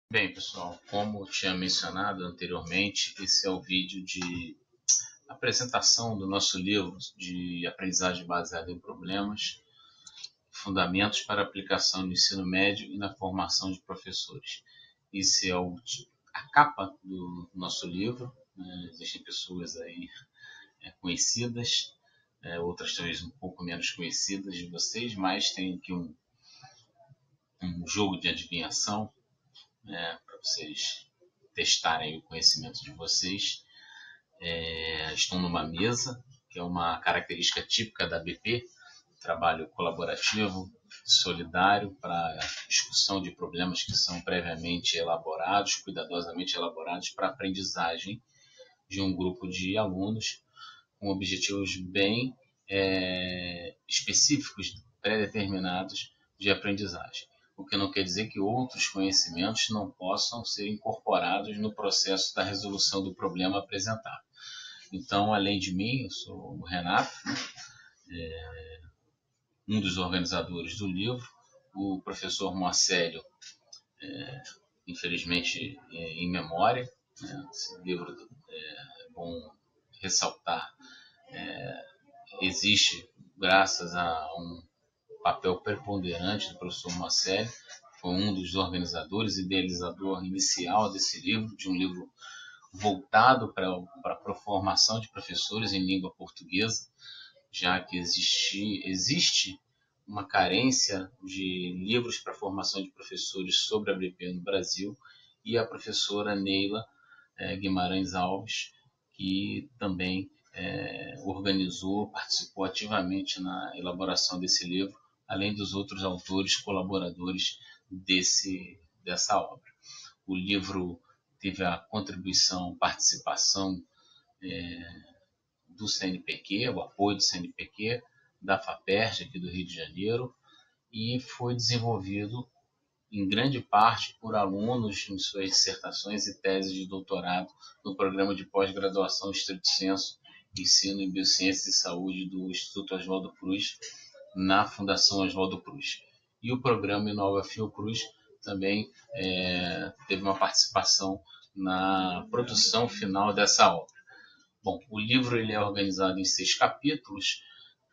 Bem, pessoal, como eu tinha mencionado anteriormente, esse é o vídeo de apresentação do nosso livro de aprendizagem baseada em problemas, fundamentos para aplicação no ensino médio e na formação de professores. Esse é a capa do nosso livro, né? Existem pessoas aí conhecidas, outras talvez um pouco menos conhecidas de vocês, mas tem aqui um jogo de adivinhação, né, para vocês testarem o conhecimento de vocês. Estão numa mesa, que é uma característica típica da BP, trabalho colaborativo, solidário para discussão de problemas que são previamente elaborados, cuidadosamente elaborados para a aprendizagem de um grupo de alunos com objetivos bem específicos, pré-determinados de aprendizagem. O que não quer dizer que outros conhecimentos não possam ser incorporados no processo da resolução do problema apresentado. Então, além de mim, eu sou o Renato, um dos organizadores do livro, o professor Moacélio, infelizmente em memória, né? Esse livro, é bom ressaltar, existe graças a um papel preponderante do professor Moacélio, foi um dos organizadores, idealizador inicial desse livro, de um livro voltado para a formação de professores em língua portuguesa, já que existe uma carência de livros para formação de professores sobre a BP no Brasil, e a professora Neila Guimarães Alves, que também organizou, participou ativamente na elaboração desse livro, além dos outros autores colaboradores dessa obra. O livro teve a contribuição, participação do CNPq, o apoio do CNPq, da FAPERJ aqui do Rio de Janeiro, e foi desenvolvido em grande parte por alunos em suas dissertações e teses de doutorado no programa de pós-graduação estrito sensu, ensino em biociências e saúde do Instituto Oswaldo Cruz, na Fundação Oswaldo Cruz. E o programa Inova Fiocruz também teve uma participação na produção final dessa obra. Bom, o livro ele é organizado em 6 capítulos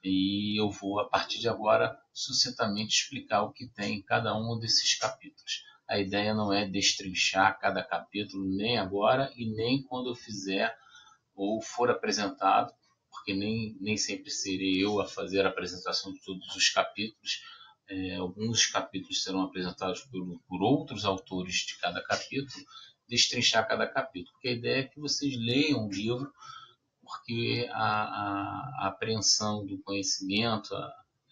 e eu vou, a partir de agora, sucintamente explicar o que tem em cada um desses capítulos. A ideia não é destrinchar cada capítulo, nem agora e nem quando eu fizer ou for apresentado, porque nem sempre serei eu a fazer a apresentação de todos os capítulos. Alguns capítulos serão apresentados por outros autores de cada capítulo, destrinchar cada capítulo, porque a ideia é que vocês leiam o livro, porque a apreensão do conhecimento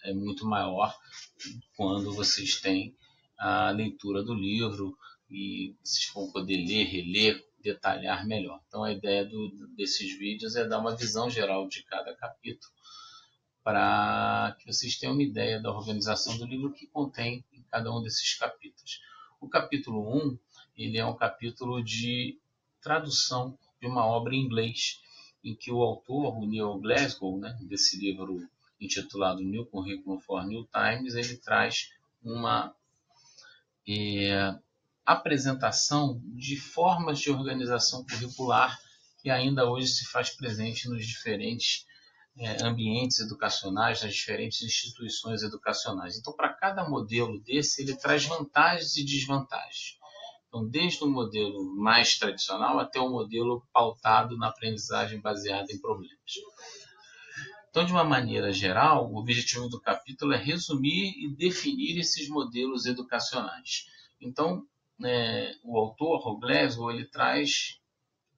é muito maior quando vocês têm a leitura do livro e vocês vão poder ler, reler, detalhar melhor. Então a ideia desses vídeos é dar uma visão geral de cada capítulo, para que vocês tenham uma ideia da organização do livro que contém em cada um desses capítulos. O capítulo 1, ele é um capítulo de tradução de uma obra em inglês, em que o autor, o Neil Glasgow, né, desse livro intitulado New Curriculum for New Times, ele traz uma apresentação de formas de organização curricular que ainda hoje se faz presente nos diferentes ambientes educacionais, nas diferentes instituições educacionais. Então, para cada modelo desse, ele traz vantagens e desvantagens. Então, desde o modelo mais tradicional até o modelo pautado na aprendizagem baseada em problemas. Então, de uma maneira geral, o objetivo do capítulo é resumir e definir esses modelos educacionais. Então, o autor, o Glasgow, ele traz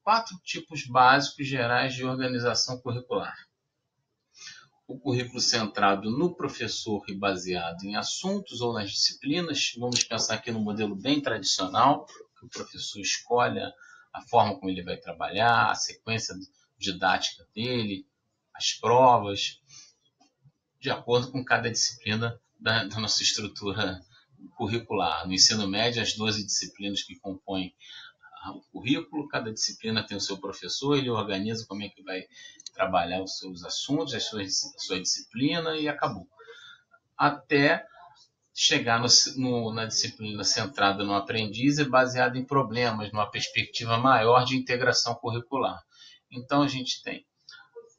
4 tipos básicos gerais de organização curricular. O currículo centrado no professor e baseado em assuntos ou nas disciplinas. Vamos pensar aqui no modelo bem tradicional, que o professor escolha a forma como ele vai trabalhar, a sequência didática dele, as provas, de acordo com cada disciplina da nossa estrutura curricular. No ensino médio, as 12 disciplinas que compõem o currículo, cada disciplina tem o seu professor, ele organiza como é que vai trabalhar os seus assuntos, a sua disciplina e acabou. Até chegar na disciplina centrada no aprendiz e baseada em problemas, numa perspectiva maior de integração curricular. Então, a gente tem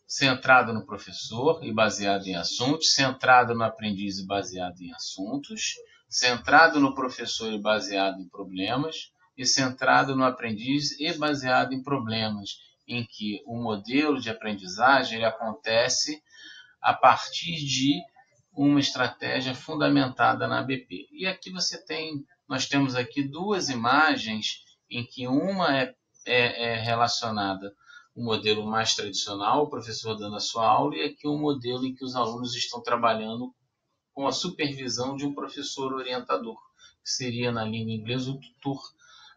centrado no professor e baseado em assuntos, centrado no aprendiz e baseado em assuntos, centrado no professor e baseado em problemas, e centrado no aprendiz e baseado em problemas, em que o modelo de aprendizagem ele acontece a partir de uma estratégia fundamentada na ABP. E aqui nós temos aqui duas imagens em que uma é relacionada ao modelo mais tradicional, o professor dando a sua aula, e aqui um modelo em que os alunos estão trabalhando com a supervisão de um professor orientador, que seria na língua inglesa o tutor,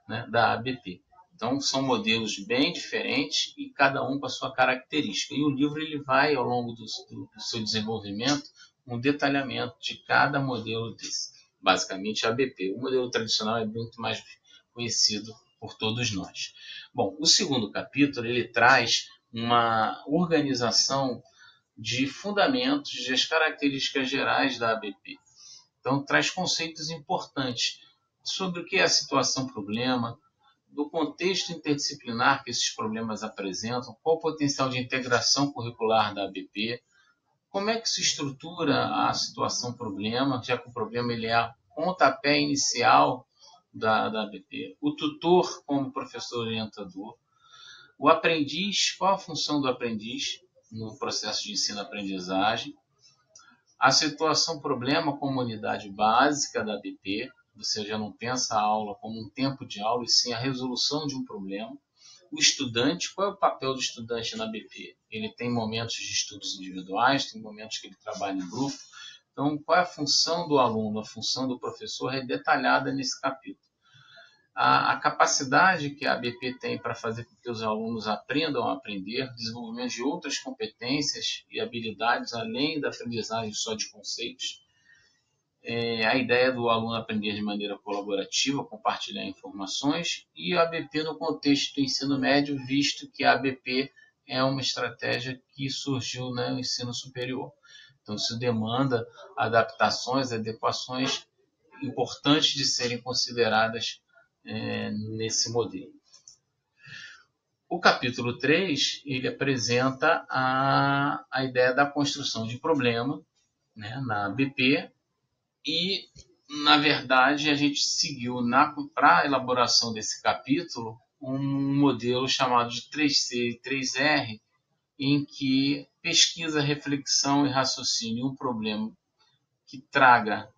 né, da ABP. Então, são modelos bem diferentes e cada um com a sua característica. E o livro ele vai, ao longo do seu desenvolvimento, um detalhamento de cada modelo desse. Basicamente, a ABP. O modelo tradicional é muito mais conhecido por todos nós. Bom, o segundo capítulo ele traz uma organização de fundamentos das características gerais da ABP. Então, traz conceitos importantes sobre o que é a situação-problema, do contexto interdisciplinar que esses problemas apresentam, qual o potencial de integração curricular da ABP, como é que se estrutura a situação-problema, já que o problema ele é o pontapé inicial da ABP, o tutor como professor orientador, o aprendiz, qual a função do aprendiz no processo de ensino-aprendizagem, a situação-problema como unidade básica da ABP, você já não pensa a aula como um tempo de aula, e sim a resolução de um problema. O estudante, qual é o papel do estudante na ABP? Ele tem momentos de estudos individuais, tem momentos que ele trabalha em grupo. Então, qual é a função do aluno, a função do professor é detalhada nesse capítulo. A capacidade que a ABP tem para fazer com que os alunos aprendam a aprender, desenvolvimento de outras competências e habilidades, além da aprendizagem só de conceitos. A ideia do aluno aprender de maneira colaborativa, compartilhar informações, e a ABP no contexto do ensino médio, visto que a ABP é uma estratégia que surgiu no ensino superior. Então, isso demanda adaptações, adequações importantes de serem consideradas nesse modelo. O capítulo 3, ele apresenta a ideia da construção de problema, né, na ABP, e, na verdade, a gente seguiu para a elaboração desse capítulo um modelo chamado de 3C e 3R, em que pesquisa, reflexão e raciocínio um problema que traga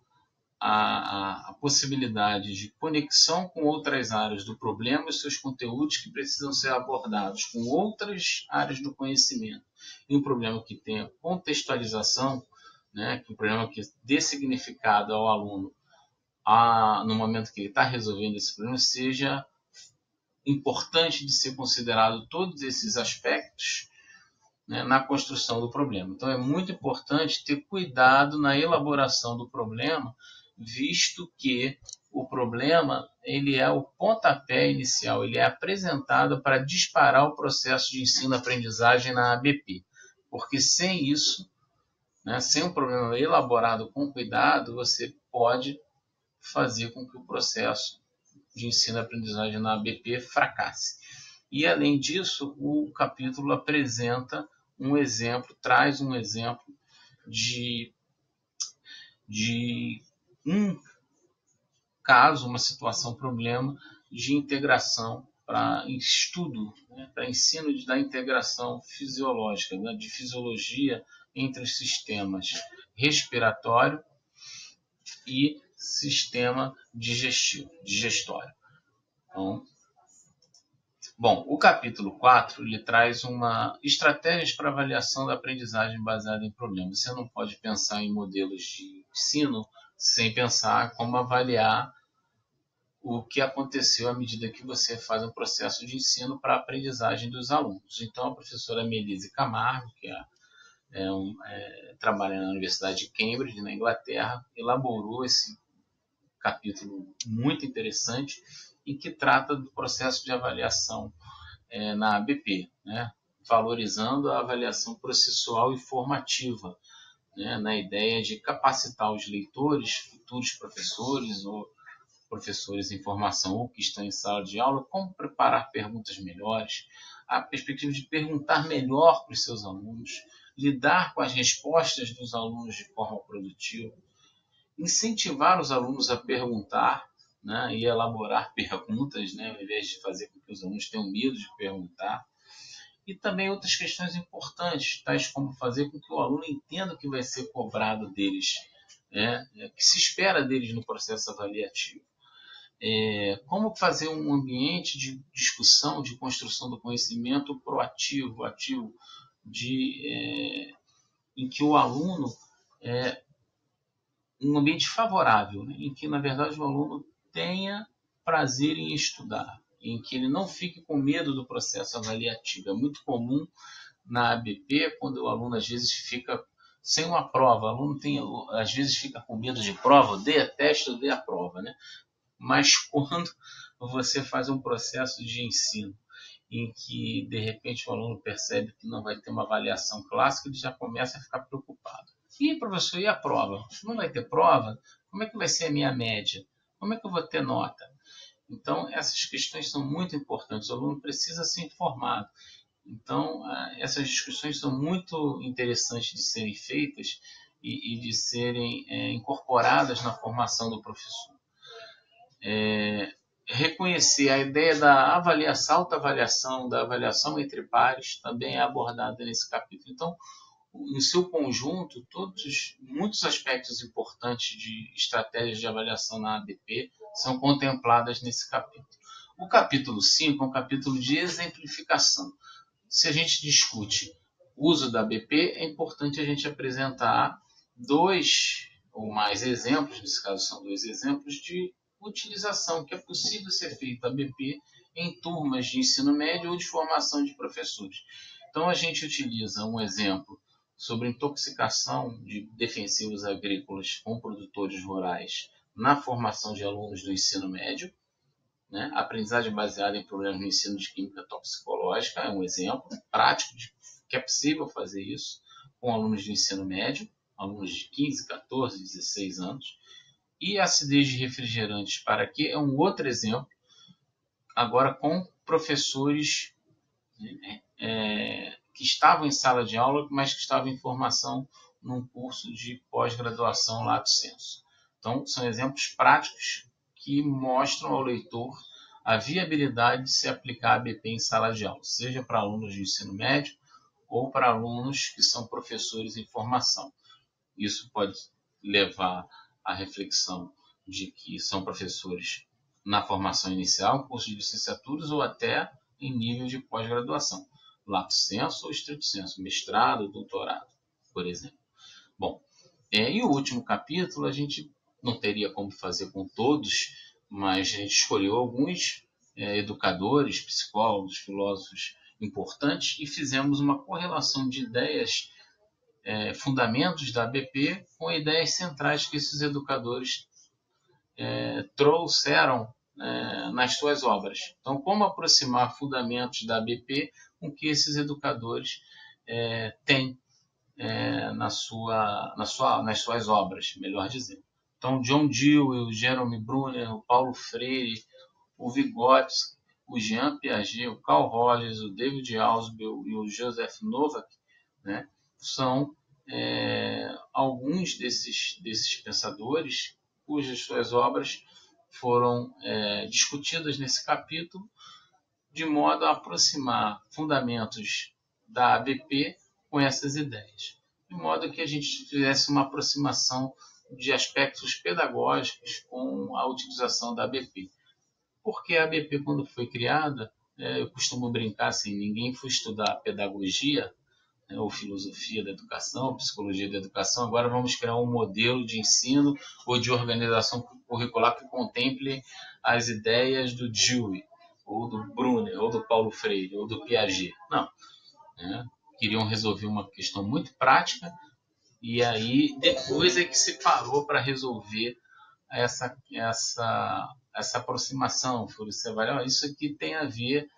a possibilidade de conexão com outras áreas do problema e seus conteúdos que precisam ser abordados com outras áreas do conhecimento. E um problema que tenha contextualização, né, que um problema que dê significado ao aluno no momento que ele está resolvendo esse problema, seja importante de ser considerado todos esses aspectos, né, na construção do problema. Então, é muito importante ter cuidado na elaboração do problema, visto que o problema ele é o pontapé inicial, ele é apresentado para disparar o processo de ensino-aprendizagem na ABP. Porque sem isso, né, sem um problema elaborado com cuidado, você pode fazer com que o processo de ensino-aprendizagem na ABP fracasse. E, além disso, o capítulo apresenta um exemplo, traz um exemplo de um caso, uma situação, problema de integração para estudo, né, para ensino da integração fisiológica, né, de fisiologia entre os sistemas respiratório e sistema digestório. Então, bom, o capítulo 4 ele traz estratégias para avaliação da aprendizagem baseada em problemas. Você não pode pensar em modelos de ensino sem pensar como avaliar o que aconteceu à medida que você faz um processo de ensino para a aprendizagem dos alunos. Então, a professora Melise Camargo, que trabalha na Universidade de Cambridge, na Inglaterra, elaborou esse capítulo muito interessante em que trata do processo de avaliação na ABP, né? Valorizando a avaliação processual e formativa né, na ideia de capacitar os leitores, futuros professores ou professores em formação ou que estão em sala de aula, como preparar perguntas melhores, a perspectiva de perguntar melhor para os seus alunos, lidar com as respostas dos alunos de forma produtiva, incentivar os alunos a perguntar, né, e elaborar perguntas, né, ao invés de fazer com que os alunos tenham medo de perguntar. E também outras questões importantes, tais como fazer com que o aluno entenda o que vai ser cobrado deles, né, o que se espera deles no processo avaliativo. Como fazer um ambiente de discussão, de construção do conhecimento proativo, ativo, em que o aluno um ambiente favorável, né, em que, na verdade, o aluno tenha prazer em estudar, em que ele não fique com medo do processo avaliativo. É muito comum na ABP, quando o aluno, às vezes, fica sem uma prova, o aluno às vezes fica com medo de prova, odeia teste, odeia a prova, né? Mas quando você faz um processo de ensino em que, de repente, o aluno percebe que não vai ter uma avaliação clássica, ele já começa a ficar preocupado. E, professor, e a prova? Não vai ter prova? Como é que vai ser a minha média? Como é que eu vou ter nota? Então, essas questões são muito importantes. O aluno precisa ser informado. Então, essas discussões são muito interessantes de serem feitas e de serem incorporadas na formação do professor. Reconhecer a ideia da autoavaliação, da avaliação entre pares, também é abordada nesse capítulo. Então, em seu conjunto, muitos aspectos importantes de estratégias de avaliação na ABP são contempladas nesse capítulo. O capítulo 5 é um capítulo de exemplificação. Se a gente discute o uso da ABP, é importante a gente apresentar 2 ou mais exemplos, nesse caso são 2 exemplos, de utilização que é possível ser feita a ABP em turmas de ensino médio ou de formação de professores. Então, a gente utiliza um exemplo sobre intoxicação de defensivos agrícolas com produtores rurais na formação de alunos do ensino médio, né? Aprendizagem baseada em problemas no ensino de química toxicológica é um exemplo prático de que é possível fazer isso com alunos de ensino médio, alunos de 15, 14, 16 anos. E acidez de refrigerantes para quê? É um outro exemplo, agora com professores que estavam em sala de aula, mas que estavam em formação num curso de pós-graduação lato sensu. Então, são exemplos práticos que mostram ao leitor a viabilidade de se aplicar a ABP em sala de aula, seja para alunos de ensino médio ou para alunos que são professores em formação. Isso pode levar à reflexão de que são professores na formação inicial, curso de licenciaturas ou até em nível de pós-graduação, lato sensu ou stricto sensu, mestrado, doutorado, por exemplo. Bom, e o último capítulo a gente não teria como fazer com todos, mas a gente escolheu alguns educadores, psicólogos, filósofos importantes e fizemos uma correlação de ideias, fundamentos da ABP com ideias centrais que esses educadores trouxeram nas suas obras. Então, como aproximar fundamentos da ABP com o que esses educadores têm nas suas obras, melhor dizendo. Então, John Dewey, o Jerome Bruner, o Paulo Freire, o Vygotsky, o Jean Piaget, o Carl Rogers, o David Ausubel e o Joseph Novak, né, são alguns desses pensadores cujas suas obras foram discutidas nesse capítulo, de modo a aproximar fundamentos da ABP com essas ideias, de modo que a gente tivesse uma aproximação de aspectos pedagógicos com a utilização da ABP. Porque a ABP, quando foi criada, eu costumo brincar assim, ninguém foi estudar pedagogia, ou filosofia da educação, ou psicologia da educação, agora vamos criar um modelo de ensino ou de organização curricular que contemple as ideias do Dewey, ou do Bruner, ou do Paulo Freire, ou do Piaget. Não. Queriam resolver uma questão muito prática e aí depois é que se parou para resolver essa aproximação. Isso aqui tem a ver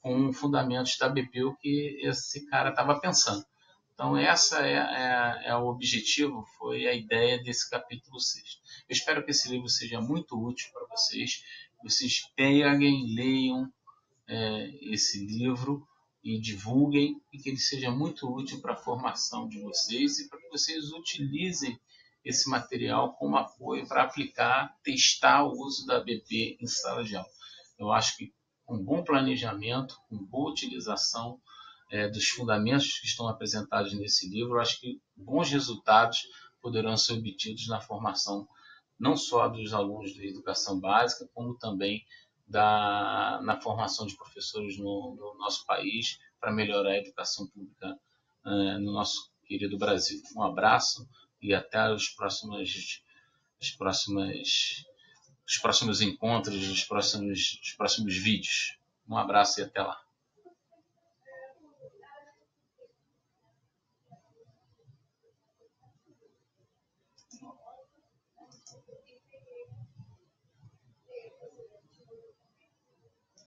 com fundamentos da ABP, o que esse cara estava pensando. Então, essa é o objetivo, foi a ideia desse capítulo 6. Eu espero que esse livro seja muito útil para vocês. Vocês peguem, leiam esse livro e divulguem, e que ele seja muito útil para a formação de vocês e para que vocês utilizem esse material como apoio para aplicar, testar o uso da ABP em sala de aula. Eu acho que com bom planejamento, com boa utilização dos fundamentos que estão apresentados nesse livro, eu acho que bons resultados poderão ser obtidos na formação não só dos alunos da educação básica, como também na formação de professores no nosso país, para melhorar a educação pública no nosso querido Brasil. Um abraço e até os próximos encontros, os próximos vídeos. Um abraço e até lá.